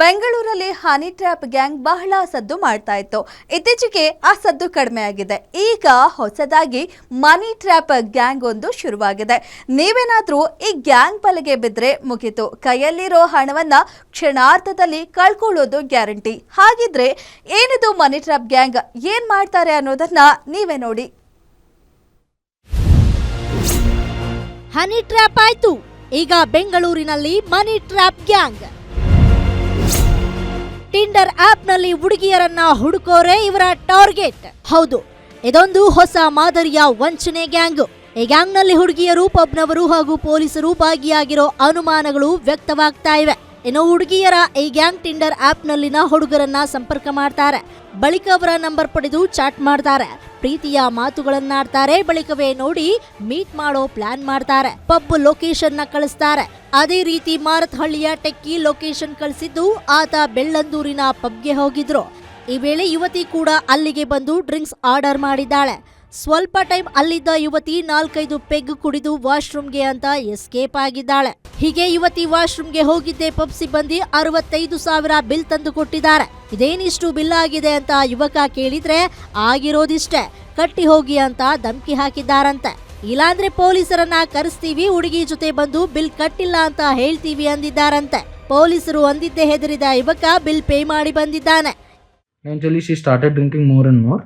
ಬೆಂಗಳೂರಲ್ಲಿ honey trap gang ಬಹಳ ಸದ್ದು ಮಾಡ್ತಾ ಇತ್ತು. ಇತ್ತೀಚೆಗೆ ಆ ಸದ್ದು ಕಡಿಮೆ ಆಗಿದೆ. ಈಗ ಹೊಸದಾಗಿ ಮನಿ ಟ್ರ್ಯಾಪ್ ಗ್ಯಾಂಗ್ ಒಂದು ಶುರುವಾಗಿದೆ. ನೀವೇನಾದ್ರೂ ಈ ಗ್ಯಾಂಗ್ ಬಲೆಗೆ ಬಿದ್ರೆ ಮುಗಿತು, ಕೈಯಲ್ಲಿರೋ ಹಣವನ್ನ ಕ್ಷಣಾರ್ಧದಲ್ಲಿ ಕಳ್ಕೊಳ್ಳೋದು ಗ್ಯಾರಂಟಿ. ಹಾಗಿದ್ರೆ ಏನಿದು ಮನಿ ಟ್ರ್ಯಾಪ್ ಗ್ಯಾಂಗ್, ಏನ್ ಮಾಡ್ತಾರೆ ಅನ್ನೋದನ್ನ ನೀವೇ ನೋಡಿ. ಹನಿ ಟ್ರ್ಯಾಪ್ ಆಯ್ತು, ಈಗ ಬೆಂಗಳೂರಿನಲ್ಲಿ ಮನಿ ಟ್ರ್ಯಾಪ್ ಗ್ಯಾಂಗ್. ಟಿಂಡರ್ ಆಪ್ ನಲ್ಲಿ ಹುಡುಗಿಯರನ್ನ ಹುಡುಕೋರೆ ಇವರ ಟಾರ್ಗೆಟ್. ಹೌದು, ಇದೊಂದು ಹೊಸ ಮಾದರಿಯ ವಂಚನೆ ಗ್ಯಾಂಗ್. ಈ ಗ್ಯಾಂಗ್ ನಲ್ಲಿ ಹುಡುಗಿಯರು, ಪಬ್ನವರು ಹಾಗೂ ಪೊಲೀಸರು ಭಾಗಿಯಾಗಿರೋ ಅನುಮಾನಗಳು ವ್ಯಕ್ತವಾಗ್ತಾ ಇವೆ. ಇನ್ನು ಹುಡುಗಿಯರ ಈ ಗ್ಯಾಂಗ್ ಟಿಂಡರ್ ಆಪ್ ನಲ್ಲಿನ ಹುಡುಗರನ್ನ ಸಂಪರ್ಕ ಮಾಡ್ತಾರೆ. ಬಳಿಕ ಅವರ ನಂಬರ್ ಪಡೆದು ಚಾಟ್ ಮಾಡ್ತಾರೆ, ಪ್ರೀತಿಯ ಮಾತುಗಳನ್ನಾಡ್ತಾರೆ. ಬಳಿಕವೇ ನೋಡಿ ಮೀಟ್ ಮಾಡೋ ಪ್ಲಾನ್ ಮಾಡ್ತಾರೆ. ಪಬ್ ಲೊಕೇಶನ್ ನ ಕಳಿಸ್ತಾರೆ. ಅದೇ ರೀತಿ ಮಾರತ್ಹಳ್ಳಿಯ ಟೆಕ್ಕಿ ಲೊಕೇಶನ್ ಕಳಿಸಿದ್ದು ಆತ ಬೆಳ್ಳಂದೂರಿನ ಪಬ್ಗೆ ಹೋಗಿದ್ರು. ಈ ವೇಳೆ ಯುವತಿ ಕೂಡ ಅಲ್ಲಿಗೆ ಬಂದು ಡ್ರಿಂಕ್ಸ್ ಆರ್ಡರ್ ಮಾಡಿದ್ದಾಳೆ. ಸ್ವಲ್ಪ ಟೈಮ್ ಅಲ್ಲಿದ್ದ ಯುವತಿ 4-5 ಪೆಗ್ ಕುಡಿದು ವಾಶ್ರೂಮ್ಗೆ ಅಂತ ಎಸ್ಕೇಪ್ ಆಗಿದ್ದಾಳೆ. ಹೀಗೆ ಯುವತಿ ವಾಶ್ರೂಮ್ಗೆ ಹೋಗಿದ್ದೆ ಪಬ್ ಸಿಬ್ಬಂದಿ 65,000 ಬಿಲ್ ತಂದು ಕೊಟ್ಟಿದ್ದಾರೆ. ಇದೇನಿಷ್ಟು ಬಿಲ್ ಆಗಿದೆ ಅಂತ ಯುವಕ ಕೇಳಿದ್ರೆ ಆಗಿರೋದಿಷ್ಟೇ, ಕಟ್ಟಿ ಹೋಗಿ ಅಂತ ಧಮ್ಕಿ ಹಾಕಿದ್ದಾರಂತೆ. ಇಲ್ಲಾಂದ್ರೆ ಪೊಲೀಸರನ್ನ ಕರೆಸ್ತೀವಿ, ಹುಡುಗಿ ಜೊತೆ ಬಂದು ಬಿಲ್ ಕಟ್ಟಿಲ್ಲ ಅಂತ ಹೇಳ್ತೀವಿ ಅಂದಿದ್ದಾರಂತೆ. ಪೊಲೀಸರು ಅಂದಿದ್ದೆ ಹೆದರಿದ ಯುವಕ ಬಿಲ್ ಪೇ ಮಾಡಿ ಬಂದಿದ್ದಾನೆ. Eventually she started drinking more and more.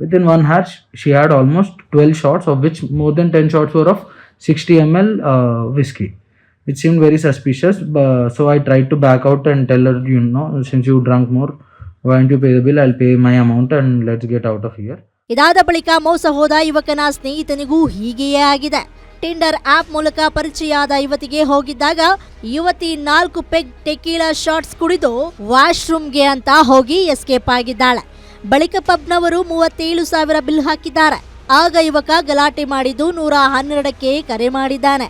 Within 1 hour, she had almost 12 shots, of which more than 10 shots were of 60 ml whiskey. It seemed very suspicious, so I tried to back out and tell her, since you drank more, why don't you pay the bill? I'll pay my amount and let's get out of here. ಇದಾದ ಬಳಿಕ ಮೋಸ ಹೋದ ಯುವಕನ ಸ್ನೇಹಿತನಿಗೂ ಹೀಗೆಯೇ ಆಗಿದೆ. Tinder app ಮೂಲಕ ಪರಿಚಯ ಆದ ಯುವತಿಗೆ ಹೋಗಿದ್ದಾಗ ಯುವತಿ 4 ಪೆಗ್ ಟೆಕೀಲಾ ಶಾಟ್ಸ್ ಕುಡಿದು ವಾಶ್ರೂಮ್ಗೆ ಅಂತ ಹೋಗಿ ಎಸ್ಕೇಪ್ ಆಗಿದ್ದಾಳೆ. ಬಳಿಕ ಪಬ್ನವರು 37,000 ಬಿಲ್ ಹಾಕಿದ್ದಾರೆ. ಆಗ ಯುವಕ ಗಲಾಟೆ ಮಾಡಿದ್ದು 112ಕ್ಕೆ ಕರೆ ಮಾಡಿದ್ದಾನೆ.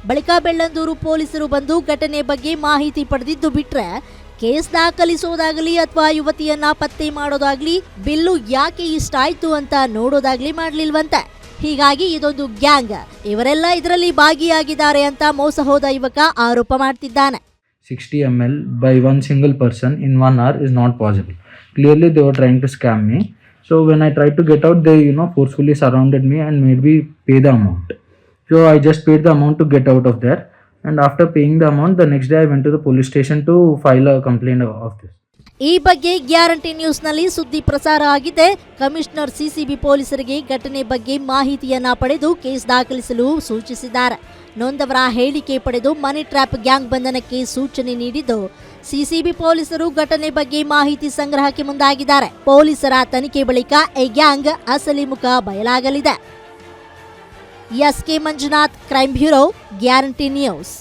ಬಳಿಕ ಬೆಳ್ಳಂದೂರು ಪೊಲೀಸರು ಬಂದು ಘಟನೆ ಬಗ್ಗೆ ಮಾಹಿತಿ ಪಡೆದಿದ್ದು ಬಿಟ್ರೆ ಕೇಸ್ ದಾಖಲಿಸೋದಾಗ್ಲಿ ಅಥವಾ ಯುವತಿಯನ್ನ ಪತ್ತೆ ಮಾಡೋದಾಗ್ಲಿ, ಬಿಲ್ಲು ಯಾಕೆ ಇಷ್ಟಾಯ್ತು ಅಂತ ನೋಡೋದಾಗ್ಲಿ ಮಾಡ್ಲಿಲ್ವಂತೆ. ಹೀಗಾಗಿ ಇದೊಂದು ಗ್ಯಾಂಗ್, ಇವರೆಲ್ಲ ಇದರಲ್ಲಿ ಭಾಗಿಯಾಗಿದ್ದಾರೆ ಅಂತ ಮೋಸ ಹೋದ ಯುವಕ ಆರೋಪ ಮಾಡ್ತಿದ್ದಾನೆ. 60 ml by one single person in 1 hour is not possible. Clearly they were trying to scam me. So when I tried to get out, they forcefully surrounded me and made me pay the amount. So I just paid the amount to get out of there, and after paying the amount, the next day I went to the police station to file a complaint of this. ಈ ಬಗ್ಗೆ guarantee news ನಲ್ಲಿ ಸುದ್ದಿ ಪ್ರಸಾರ ಆಗಿದೆ. Commissioner CCB ಪೊಲೀಸರಿಗೆ ಘಟನೆ ಬಗ್ಗೆ ಮಾಹಿತಿಯನ್ನ ಪಡೆದು ಕೇಸ್ ದಾಖಲಿಸಲು ಸೂಚಿಸಿದ್ದಾರೆ. ನೊಂದವರ ಹೇಳಿಕೆ ಪಡೆದು ಮನಿ ಟ್ರ್ಯಾಪ್ ಗ್ಯಾಂಗ್ ಬಂಧನಕ್ಕೆ ಸೂಚನೆ ನೀಡಿದ್ದು ಸಿಸಿಬಿ ಪೊಲೀಸರು ಘಟನೆ ಬಗ್ಗೆ ಮಾಹಿತಿ ಸಂಗ್ರಹಕ್ಕೆ ಮುಂದಾಗಿದ್ದಾರೆ. ಪೊಲೀಸರ ತನಿಖೆ ಬಳಿಕ ಈ ಗ್ಯಾಂಗ್ ಅಸಲಿ ಮುಖ ಬಯಲಾಗಲಿದೆ. SK Manjunath, crime bureau, guarantee news.